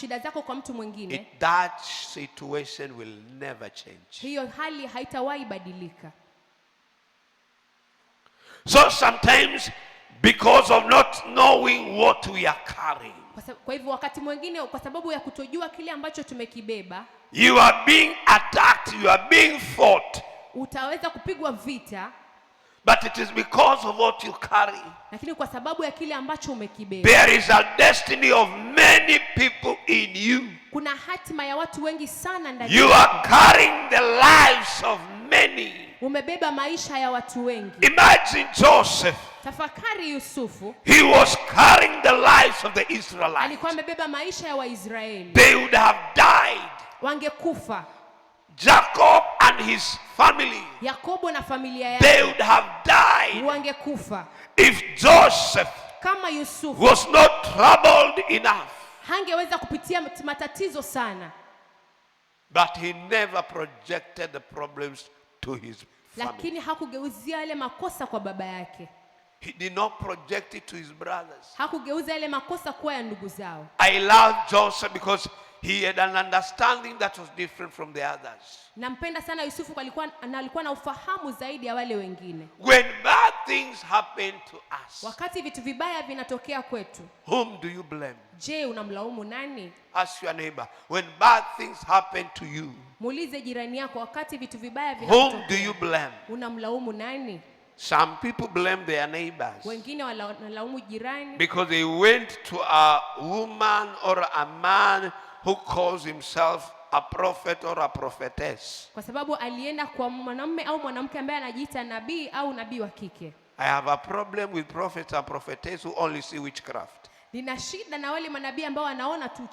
shida zako kwa mtu mwingine, that situation will never change. Hiyo hali haitawahi badilika. So sometimes because of not knowing what we are carrying, kwa hivyo wakati mwingine kwa sababu ya kutojua kile ambacho tumekibeba, you are being attacked, you are being fought. Utaweza kupigwa vita. But it is because of what you carry. Lakini kwa sababu ya kile ambacho umekibeba. There is a destiny of many people in you. Kuna hatima ya watu wengi sana ndani. You are carrying the lives of many. Umebeba maisha ya watu wengi. Imagine Joseph. Tafakari Yusufu. He was carrying the lives of the Israelites. Alikuwa amebeba maisha ya Waisraeli. They would have died. Wangekufa. Jacob and his family, Yakobo na familia yake, they would have died. Wangekufa. If Joseph kama Yusufu was not troubled enough, hangeweza kupitia matatizo sana. But he never projected the problems to his family. Lakini hakugeuzia yale makosa kwa baba yake. He did not project it to his brothers. Hakugeuza yale makosa kwa ya ndugu zao. I love Joseph because he had an understanding that was different from the others. Nampenda sana Yusufu kwa alikuwa na ufahamu zaidi ya wale wengine. When bad things happen to us, wakati vitu vibaya vinatokea kwetu, whom do you blame? Je, unamlaumu nani? Ask your neighbor. When bad things happen to you, muulize jirani yako, wakati vitu vibaya vinatokea, whom do you blame? Unamlaumu nani? Some people blame their neighbors. Wengine wanalaumu jirani Because they went to a woman or a man who calls himself a prophet or a prophetess. Kwa sababu alienda kwa mwanamume au mwanamke ambaye anajiita nabii au nabii wa kike. I have a problem with prophets and prophetess who only see witchcraft. Nina shida na wale manabii ambao wanaona tu